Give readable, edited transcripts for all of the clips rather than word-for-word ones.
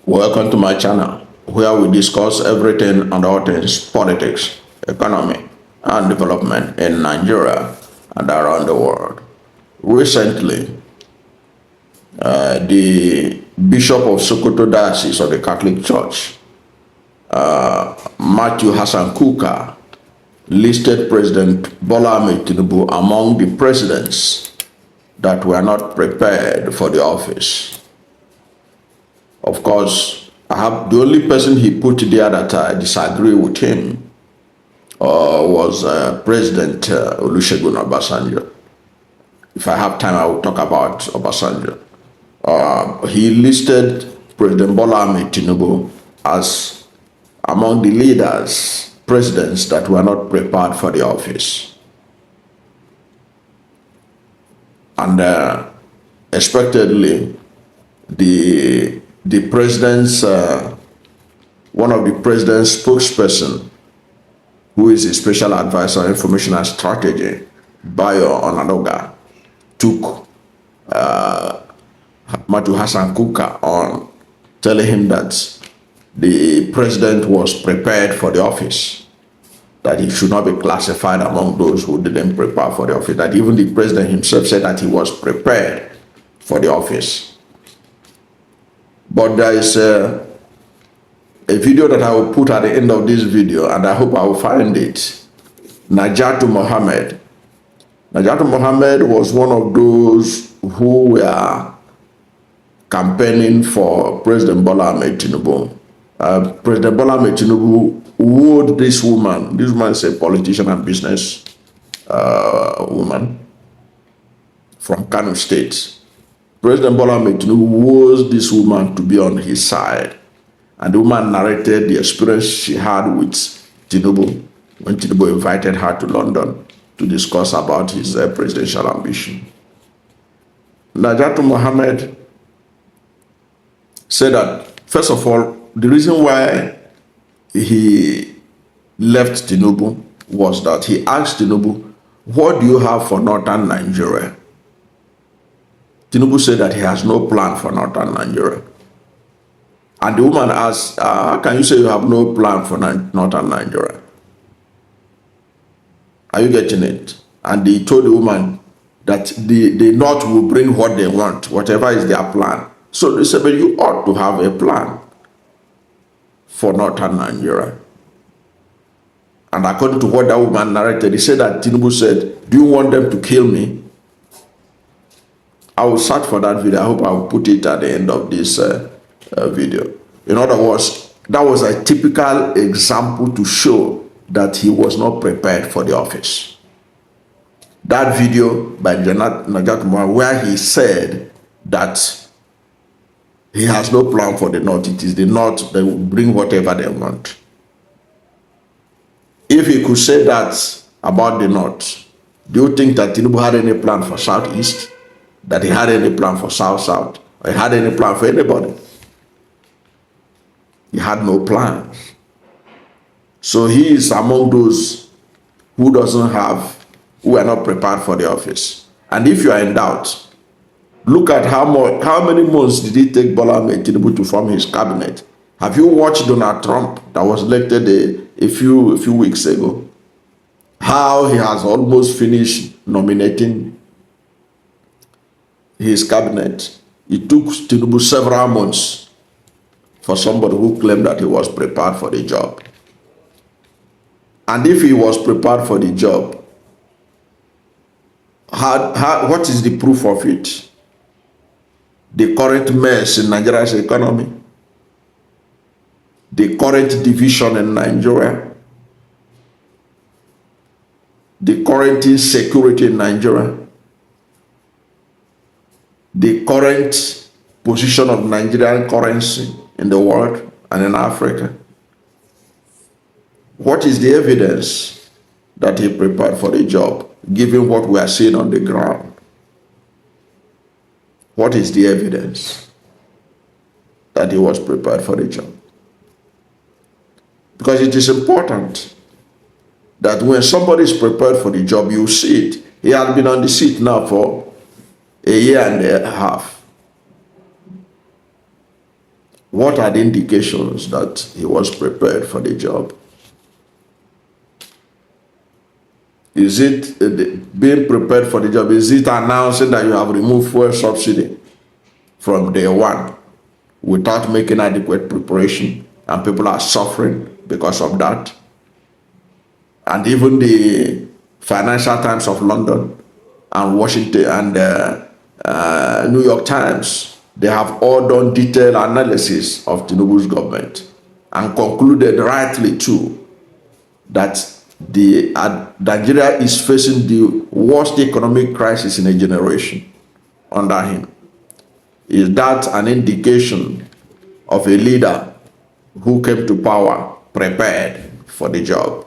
Welcome to my channel, where we discuss everything and all things politics, economy, and development in Nigeria and around the world. Recently, the Bishop of Sokoto Diocese of the Catholic Church, Mathew Hassan Kukah, listed President Bola Ahmed Tinubu among the presidents that were not prepared for the office. Of course, the only person he put there that I disagree with him was President Olusegun Obasanjo. If I have time, I will talk about Obasanjo. He listed President Bola Ahmed Tinubu as among the leaders, presidents that were not prepared for the office. And expectedly, the president's one of the president's spokesperson, who is a special advisor on information and strategy, Bayo Onanuga, took Mathew Hassan Kukah on, telling him that the president was prepared for the office, that he should not be classified among those who didn't prepare for the office, that even the president himself said that he was prepared for the office. But there is a video that I will put at the end of this video, and I hope I will find it. Najatu Mohammed was one of those who were campaigning for President Bola Ahmed Tinubu. President Bola Ahmed Tinubu wooed this woman. This woman is a politician and business woman from Kano State. President Bola Ahmed Tinubu wooed this woman to be on his side. And the woman narrated the experience she had with Tinubu when Tinubu invited her to London to discuss about his presidential ambition. Najatu Mohammed said that, first of all, the reason why he left Tinubu was that he asked Tinubu, what do you have for northern Nigeria? Tinubu said that he has no plan for northern Nigeria. And the woman asked, how can you say you have no plan for northern Nigeria? Are you getting it? And he told the woman that the North will bring what they want, whatever is their plan. So they said, but you ought to have a plan for northern Nigeria. And according to what that woman narrated, he said that Tinubu said, do you want them to kill me? I will search for that video. I hope I will put it at the end of this video. In other words, that was a typical example to show that he was not prepared for the office. That video by Najat Mohammed, where he said that he has no plan for the North. It is the North that will bring whatever they want. If he could say that about the North, do you think that Tinubu had any plan for Southeast? That he had any plan for South-South? Or he had any plan for anybody? He had no plans. So he is among those who who are not prepared for the office. And if you are in doubt, look at how many months did it take Bola Ahmed Tinubu to form his cabinet. Have you watched Donald Trump that was elected a few weeks ago? How he has almost finished nominating his cabinet. It took Tinubu several months for somebody who claimed that he was prepared for the job. And if he was prepared for the job, what is the proof of it? The current mess in Nigeria's economy, the current division in Nigeria, the current insecurity in Nigeria, the current position of Nigerian currency in the world and in Africa. What is the evidence that he prepared for the job, given what we are seeing on the ground? What is the evidence that he was prepared for the job? Because it is important that when somebody is prepared for the job, you see it. He has been on the seat now for a year and a half. What are the indications that he was prepared for the job? Is it being prepared for the job? Is it announcing that you have removed fuel subsidy from day one without making adequate preparation, and people are suffering because of that? And even the Financial Times of London and Washington and New York Times, they have all done detailed analysis of Tinubu's government and concluded rightly too that Nigeria is facing the worst economic crisis in a generation under him. Is that an indication of a leader who came to power prepared for the job?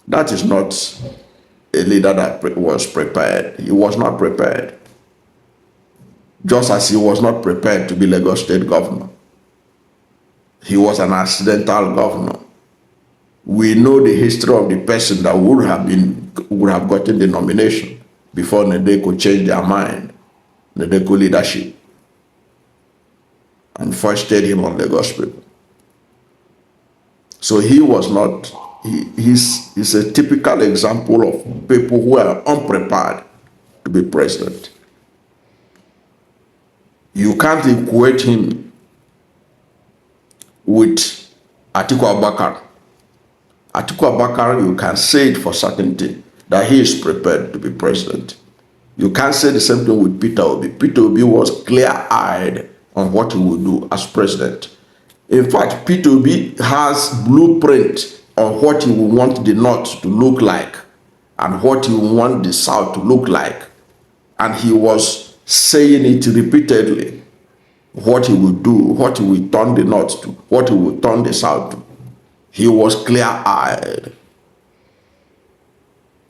That is not a leader that was prepared. He was not prepared. Just as he was not prepared to be Lagos State governor. He was an accidental governor. We know the history of the person that would have gotten the nomination before Nadeko changed their mind, Nadeko leadership, and foisted him on Lagos people. So he was not, he's a typical example of people who are unprepared to be president. You can't equate him with Atiku Abubakar. Atiku Abubakar, you can say it for certainty that he is prepared to be president. You can't say the same thing with Peter Obi. Peter Obi was clear-eyed on what he would do as president. In fact, Peter Obi has blueprint on what he would want the North to look like and what he would want the South to look like. And he was saying it repeatedly, what he would do, what he would turn the North to, what he would turn the South to. He was clear-eyed.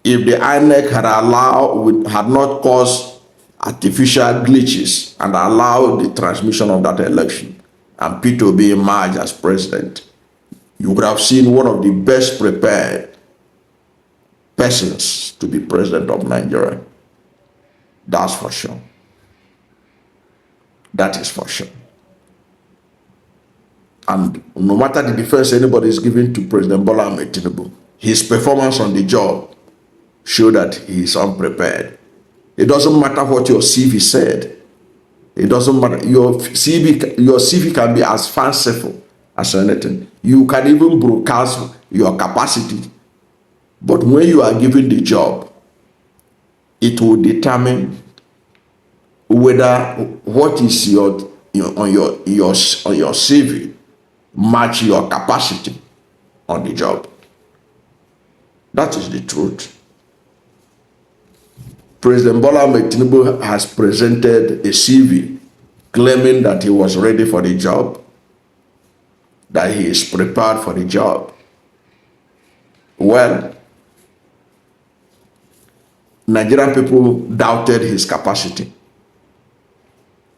If the INEC had not caused artificial glitches and allowed the transmission of that election, and Peter Obi emerged as president, you would have seen one of the best prepared persons to be president of Nigeria. That's for sure. That is for sure. And no matter the defense anybody is giving to President Bola Ahmed Tinubu, his performance on the job showed that he is unprepared. It doesn't matter what your CV said. It doesn't matter. Your CV can be as fanciful as anything. You can even broadcast your capacity. But when you are given the job, it will determine whether what is on your CV match your capacity on the job. That is the truth. President Bola Ahmed Tinubu has presented a CV claiming that he was ready for the job, that he is prepared for the job. Well, Nigerian people doubted his capacity.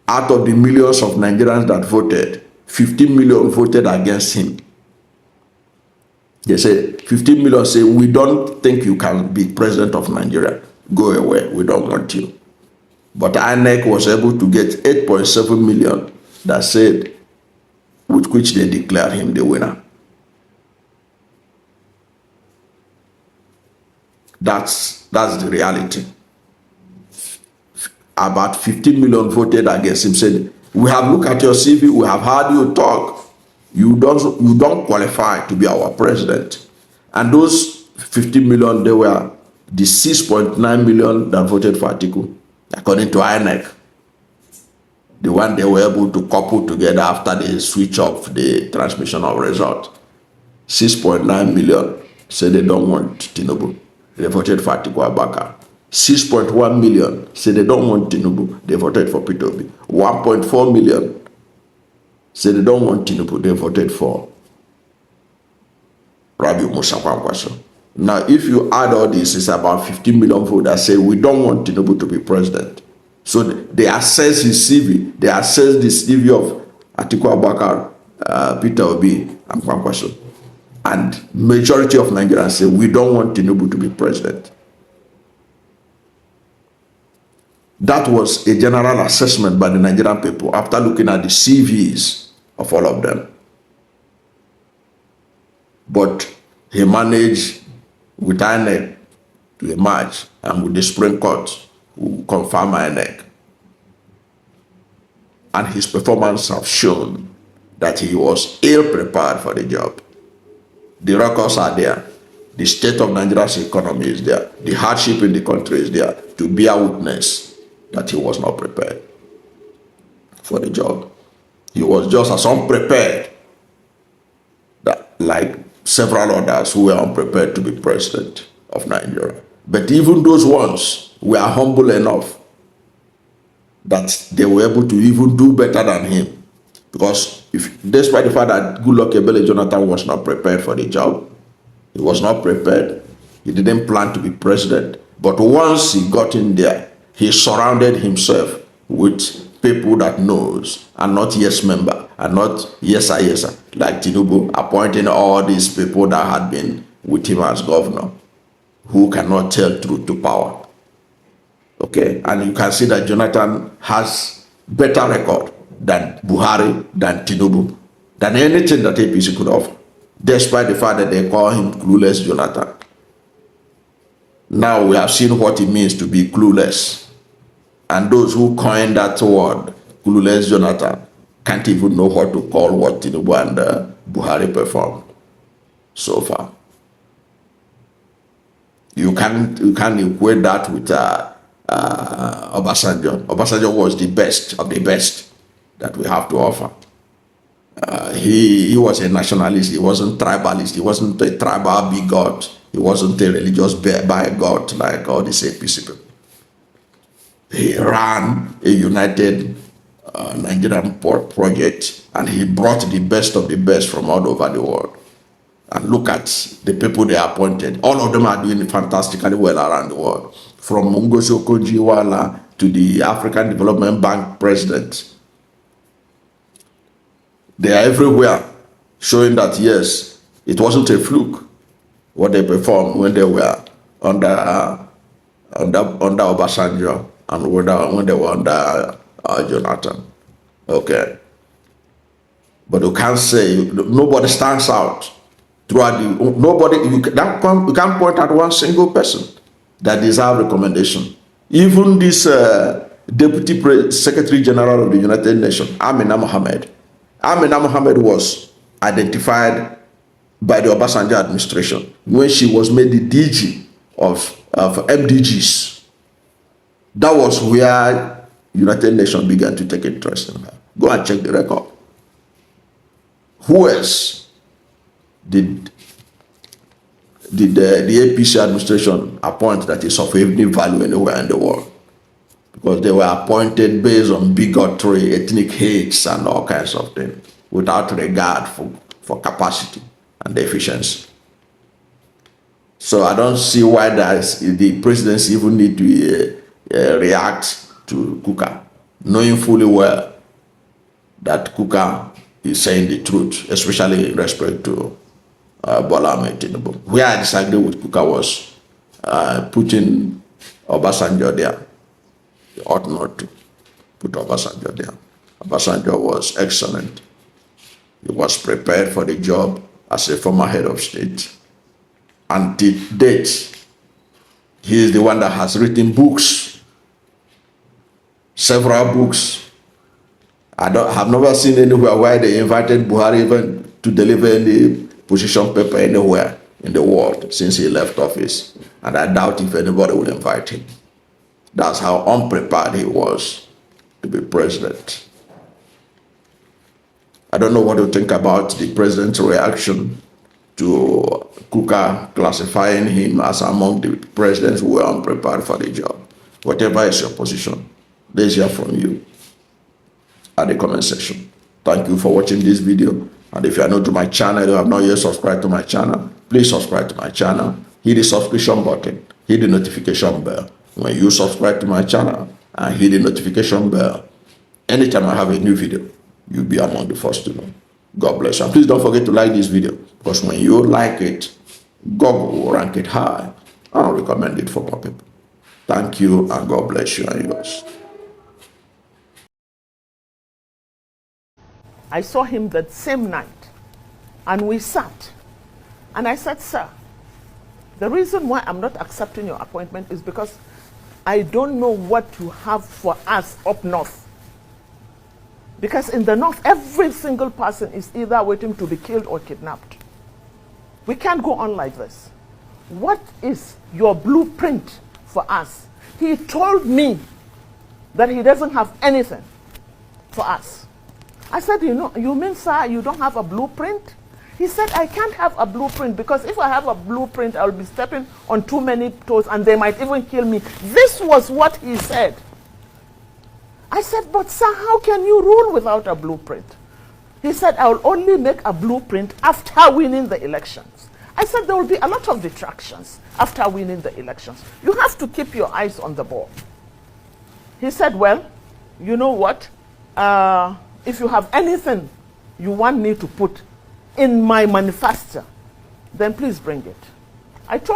Out of the millions of Nigerians that voted, 15 million voted against him. They said, 15 million say, we don't think you can be president of Nigeria. Go away, we don't want you. But INEC was able to get 8.7 million that said, with which they declared him the winner. That's the reality. About 15 million voted against him, said, we have looked at your CV, we have heard you talk. You don't qualify to be our president. And those 15 million, they were the 6.9 million that voted for Atiku, according to INEC. The one they were able to couple together after the switch off the transmission of result. 6.9 million said they don't want Tinubu. They voted for Atiku Abubakar. 6.1 million said they don't want Tinubu. They voted for Peter Obi. 1.4 million said they don't want Tinubu. They voted for Rabiu Musa Kwankwaso. Now, if you add all this, it's about 15 million votes that say we don't want Tinubu to be president. So they assess his CV. They assess the CV of Atiku Abubakar, Peter Obi, and Kwankwaso. And majority of Nigerians say we don't want Tinubu to be president. That was a general assessment by the Nigerian people after looking at the CVs of all of them. But he managed with INEC to emerge, and with the Supreme Court who confirmed INEC. And his performance have shown that he was ill prepared for the job. The records are there. The state of Nigeria's economy is there. The hardship in the country is there to bear witness that he was not prepared for the job. He was just as unprepared like several others who were unprepared to be president of Nigeria. But even those ones were humble enough that they were able to even do better than him. Because despite the fact that Goodluck Ebele Jonathan was not prepared for the job, he was not prepared. He didn't plan to be president. But once he got in there, he surrounded himself with people that knows, and not yes member, and not yes sir, like Tinubu, appointing all these people that had been with him as governor, who cannot tell truth to power. Okay, and you can see that Jonathan has better record than Buhari, than Tinubu, than anything that APC could offer, despite the fact that they call him clueless Jonathan. Now we have seen what it means to be clueless. And those who coined that word, clueless Jonathan, can't even know what to call what Tinubu and Buhari performed so far. You can't equate that with Obasanjo. Obasanjo was the best of the best that we have to offer. He was a nationalist. He wasn't tribalist. He wasn't a tribal bigot. He wasn't a religious bigot like all these APC people. He ran a united Nigerian project, and he brought the best of the best from all over the world. And look at the people they appointed. All of them are doing fantastically well around the world. From Ngozi Okonjo-Iweala to the African Development Bank president. They are everywhere, showing that yes, it wasn't a fluke what they performed when they were under Obasanjo and when they were under Jonathan. Okay. But you can't say, nobody stands out throughout the, nobody, you can't point at one single person that deserves recommendation. Even this Deputy Secretary General of the United Nations, Amina Mohammed. Amina Mohammed was identified by the Obasanjo administration when she was made the DG of MDGs. That was where United Nations began to take interest in her. Go and check the record. Who else did the APC administration appoint that is of any value anywhere in the world? Because they were appointed based on bigotry, ethnic hates, and all kinds of things, without regard for capacity and efficiency. So I don't see why the presidency even need to react to Kukah, knowing fully well that Kukah is saying the truth, especially in respect to Bola Ahmed Tinubu. Where I disagree with Kukah was putting Obasanjo there. They ought not to put Obasanjo there. Obasanjo was excellent. He was prepared for the job as a former head of state. And to date, he is the one that has written books, several books. I have never seen anywhere where they invited Buhari even to deliver any position paper anywhere in the world since he left office. And I doubt if anybody will invite him. That's how unprepared he was to be president. I don't know what you think about the president's reaction to Kukah classifying him as among the presidents who were unprepared for the job. Whatever is your position, let's hear from you at the comment section. Thank you for watching this video. And if you are new to my channel, you have not yet subscribed to my channel, please subscribe to my channel. Hit the subscription button, hit the notification bell. When you subscribe to my channel and hit the notification bell, anytime I have a new video, you'll be among the first to know. God bless you. And please don't forget to like this video, because when you like it, God will rank it high and recommend it for more people. Thank you, and God bless you and yours. I saw him that same night, and we sat. And I said, sir, the reason why I'm not accepting your appointment is because I don't know what you have for us up north. Because in the north, every single person is either waiting to be killed or kidnapped. We can't go on like this. What is your blueprint for us? He told me that he doesn't have anything for us. I said, you mean, sir, you don't have a blueprint? He said, I can't have a blueprint because if I have a blueprint, I'll be stepping on too many toes and they might even kill me. This was what he said. I said, but sir, how can you rule without a blueprint? He said, I will only make a blueprint after winning the elections. I said, there will be a lot of detractions after winning the elections. You have to keep your eyes on the ball. He said, well, you know what? If you have anything you want me to put in my manifesto, then please bring it. I told